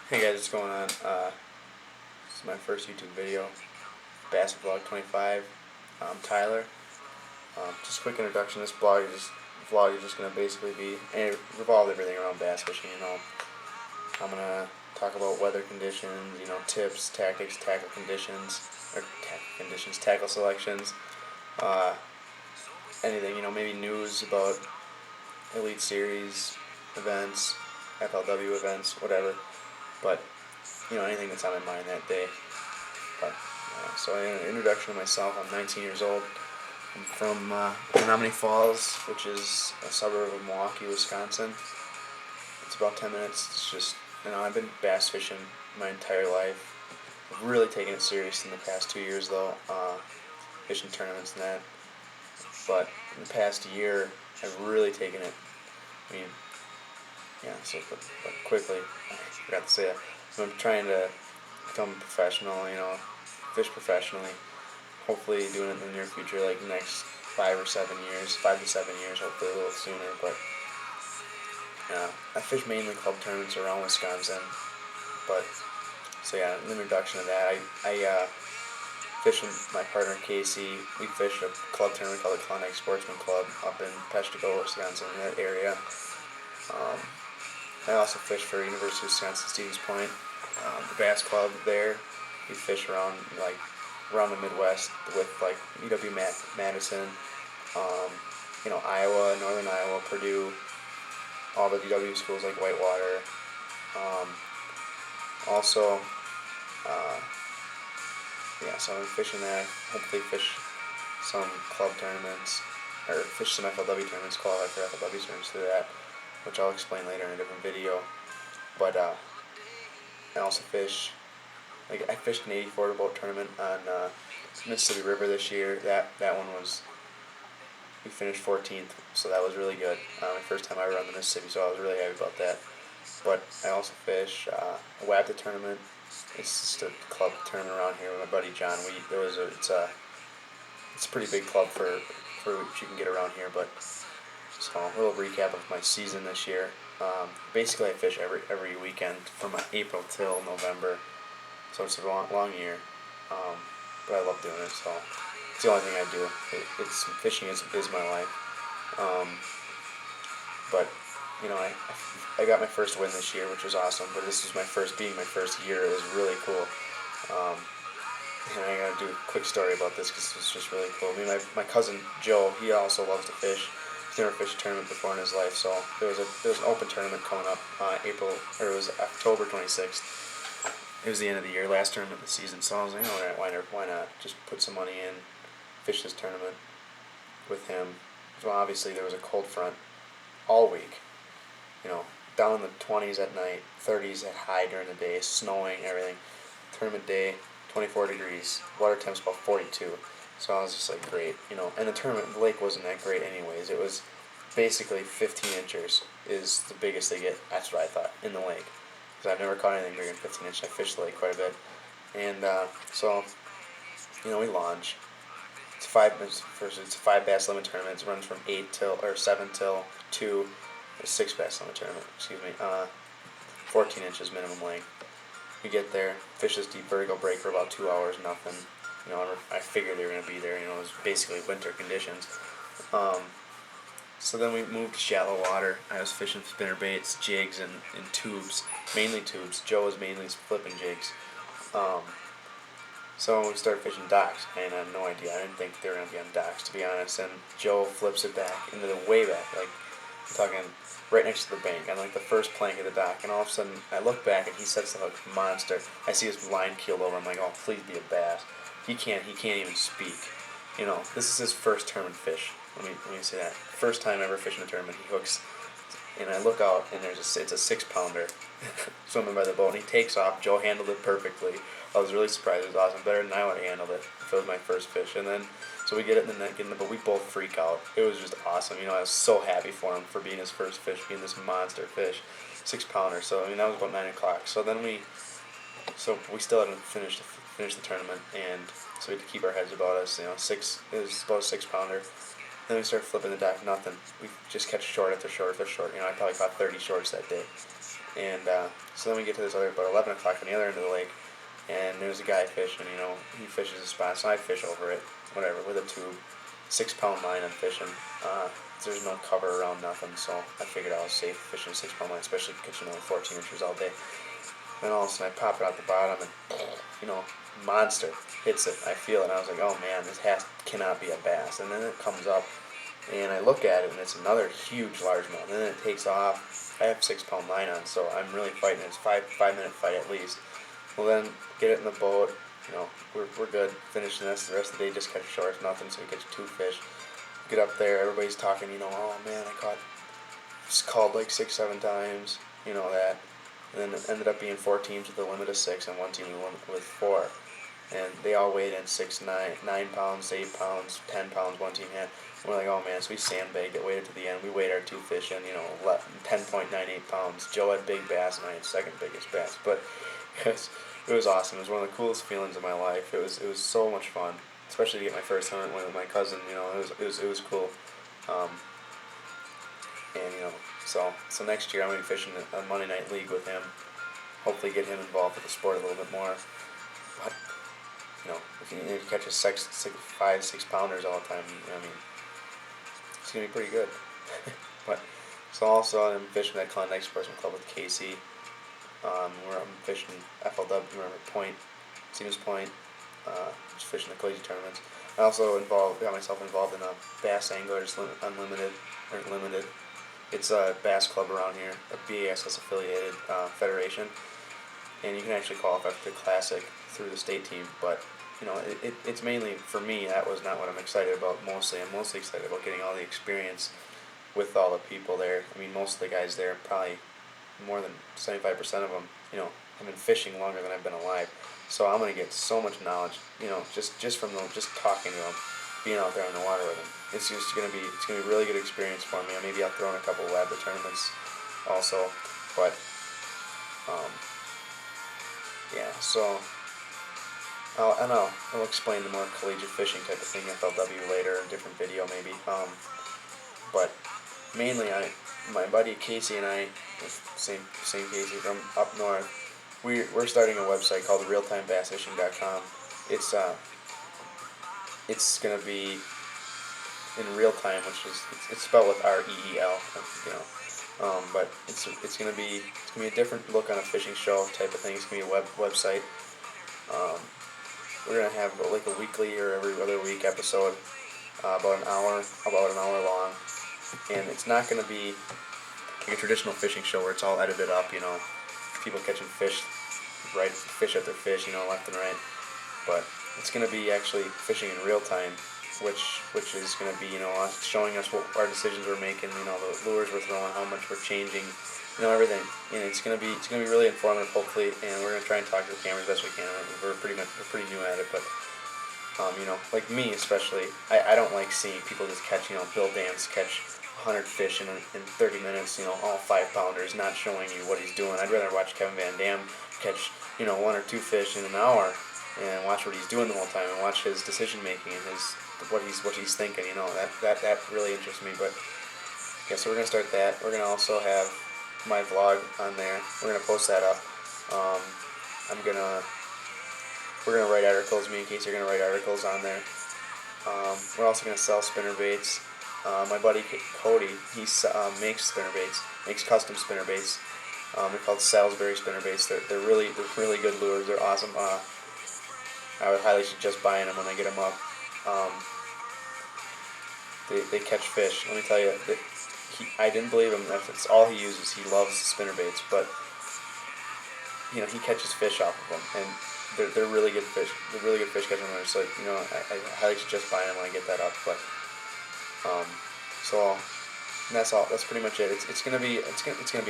Hey guys, what's going on? This is my first YouTube video, Bass Vlog 25. I'm Tyler. Just a quick introduction. This vlog is just gonna basically be revolve everything around bass fishing. I'm gonna talk about weather conditions, tips, tactics, tackle selections, uh, anything, maybe news about Elite Series events, FLW events, whatever. But anything that's on my mind that day. But so an introduction to myself. I'm 19 years old. I'm from Menominee Falls, which is a suburb of Milwaukee, Wisconsin. It's about 10 minutes. It's just I've been bass fishing my entire life. I've really taken it serious in the past 2 years though, fishing tournaments and that. But in the past year, I've really taken it. I mean, yeah. But quickly, I forgot to say that. So I'm trying to become a professional. Fish professionally. Hopefully doing it in the near future, like next 5 to 7 years, hopefully a little sooner. But I fish mainly club tournaments around Wisconsin. But so yeah, an introduction to that. I fish with my partner Casey. We fish a club tournament called the Klondike Sportsman Club up in Peshtigo, Wisconsin, in that area. I also fish for University of Wisconsin Stevens Point, the bass club there. We fish around the Midwest with like Madison, Iowa, Northern Iowa, Purdue, all the UW schools like Whitewater. Also, so I'm fishing there. Hopefully fish some club tournaments, or fish some FLW tournaments, qualify for FLW tournaments through that, which I'll explain later in a different video. But I also fish, I fished an 84 boat tournament on Mississippi River this year. That one was, we finished 14th, so that was really good. My first time ever on the Mississippi, so I was really happy about that. But I also fish a WAPTA tournament. It's just a club tournament around here with my buddy John. It's a pretty big club for what you can get around here. But so a little recap of my season this year. Basically, I fish every weekend from April till November, so it's a long year. But I love doing it. So it's the only thing I do. Fishing is my life. But I got my first win this year, which was awesome. But this was my first year. It was really cool. And I gotta do a quick story about this because it's just really cool. My cousin Joe, he also loves to fish. He's never fished a tournament before in his life, so there was an open tournament coming up it was October 26th. It was the end of the year, last tournament of the season. So I was like, why not just put some money in, fish this tournament with him. So obviously there was a cold front all week. Down in the 20s at night, 30s at high during the day, snowing, everything. Tournament day, 24 degrees, water temp's about 42. So I was just like, great, And the lake wasn't that great anyways. It was basically 15 inches is the biggest they get. That's what I thought in the lake, because I've never caught anything bigger than 15 inches. I fished the lake quite a bit, and so we launch. It's a 5 bass limit tournament. It runs from 7 till 2. A 6 bass limit tournament. 14 inches minimum length. We get there, fish this deep vertical break for about 2 hours, nothing. I figured they were going to be there. It was basically winter conditions. So then we moved to shallow water. I was fishing spinner baits, jigs, and tubes, mainly tubes. Joe was mainly flipping jigs. So we started fishing docks, and I had no idea. I didn't think they were going to be on docks, to be honest. And Joe flips it back into the way back, I'm talking right next to the bank, on the first plank of the dock. And all of a sudden, I look back, and he sets the hook, monster. I see his line keeled over. I'm like, oh, please be a bass. He can't even speak. This is his first tournament fish. Let me say that. First time ever fishing a tournament, he hooks, and I look out, and it's a 6-pounder swimming by the boat, and he takes off. Joe handled it perfectly. I was really surprised. It was awesome, better than I would have handled it if it was my first fish. And then, so we get it in the net, but we both freak out. It was just awesome. I was so happy for him for being his first fish, being this monster fish, 6-pounder. So that was about 9 o'clock. So then we still hadn't finished the tournament, and so we had to keep our heads about us. It was about a 6-pounder. Then we started flipping the dock, nothing. We just catch short after short after short. I probably caught 30 shorts that day. And so then we get to this other, about 11 o'clock on the other end of the lake, and there's a guy fishing, he fishes a spot, so I fish over it, whatever, with a tube, 6 pound line I'm fishing. There's no cover around nothing, so I figured I was safe fishing a 6 pound line, especially catching only 14 inches all day. Then all of a sudden I pop it out the bottom and, monster hits it. I feel it, and I was like, oh man, this cannot be a bass. And then it comes up, and I look at it, and it's another huge largemouth. And then it takes off. I have 6 pound line on, so I'm really fighting. It's 5 minute fight at least. Well, then get it in the boat. We're good. Finishing this. The rest of the day just catch shorts, nothing. So we catch 2 fish. Get up there. Everybody's talking. Oh man, I caught. It's called like 6, 7 times. That. And then it ended up being 4 teams with a limit of 6, and 1 team with 4. And they all weighed in 6, 9 pounds, 8 pounds, 10 pounds. 1 team had. And we're like, oh man, so we sandbagged it, waited to the end. We weighed our 2 fish in, 10.98 pounds. Joe had big bass, and I had second biggest bass. But it was awesome. It was one of the coolest feelings of my life. It was so much fun, especially to get my first hunt with my cousin. It was cool. And so next year I'm gonna be fishing a Monday night league with him. Hopefully get him involved with the sport a little bit more. But if you catch a 5, 6 pounders all the time, it's gonna be pretty good. But so also I'm fishing at Klondike Sportsman Club with Casey. Where I'm fishing FLW, Point, Stevens Point, just fishing the collegiate tournaments. I also got myself involved in a Bass Anglers Unlimited or Limited. It's a bass club around here, a BASS affiliated federation, and you can actually qualify for the classic through the state team. But it's mainly for me. That was not what I'm excited about. I'm mostly excited about getting all the experience with all the people there. Most of the guys there, probably more than 75% of them, have been fishing longer than I've been alive. So I'm gonna get so much knowledge, just from just talking to them, being out there in the water with them. It's gonna be a really good experience for me. Maybe I'll throw in a couple of lab tournaments also, but yeah. So I'll explain the more collegiate fishing type of thing, FLW, later in a different video maybe. But mainly my buddy Casey and I, same Casey from up north, we're starting a website called realtimebassfishing.com. It's gonna be in real time, which is it's spelled with REEL, but it's gonna be a different look on a fishing show type of thing. It's gonna be a website. We're gonna have like a weekly or every other week episode, about an hour long, and it's not gonna be like a traditional fishing show where it's all edited up. People catching fish at their fish, left and right, but it's going to be actually fishing in real time, which is going to be, showing us what our decisions we're making, the lures we're throwing, how much we're changing, everything. And it's going to be really informative, hopefully, and we're going to try and talk to the camera as best we can. We're pretty new at it, but like me especially, I don't like seeing people just catch, Bill Dance catch 100 fish in 30 minutes, all 5 pounders, not showing you what he's doing. I'd rather watch Kevin Van Dam catch, 1 or 2 fish in an hour, and watch what he's doing the whole time, and watch his decision making and what he's thinking. That really interests me. But yeah, so we're gonna start that. We're gonna also have my vlog on there. We're gonna post that up. We're gonna write articles. Me and Casey are gonna write articles on there. We're also gonna sell spinner baits. My buddy Cody, he makes spinner baits, makes custom spinner baits. They're called Salisbury spinner baits. They're really good lures. They're awesome. I would highly suggest buying them when they get them up. They catch fish. Let me tell you, I didn't believe him. That's all he uses. He loves spinner baits, but he catches fish off of them, and they're really good fish. They're really good fish catching lures. So I highly suggest buying them when I get that up. But so that's all. That's pretty much it. It's gonna be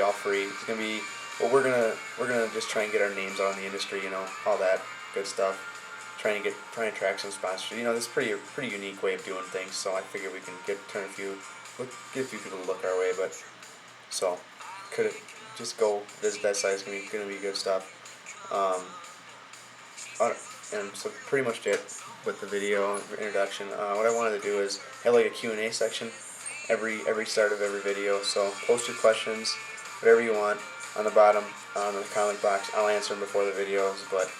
all free. It's gonna be we're gonna just try and get our names out in the industry. All that good stuff. Trying to attract some sponsors. This is pretty unique way of doing things. So I figure we can get a few people to look our way. But so could just go visit that site. It's gonna be good stuff. And so pretty much it with the video introduction. What I wanted to do is have like a Q&A section every start of every video. So post your questions, whatever you want. on the bottom on the comment box. I'll answer them before the videos, but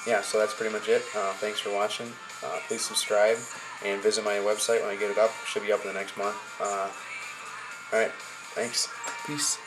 yeah, so that's pretty much it. Thanks for watching. Please subscribe and visit my website when I get it up. It should be up in the next month. Alright, thanks. Peace.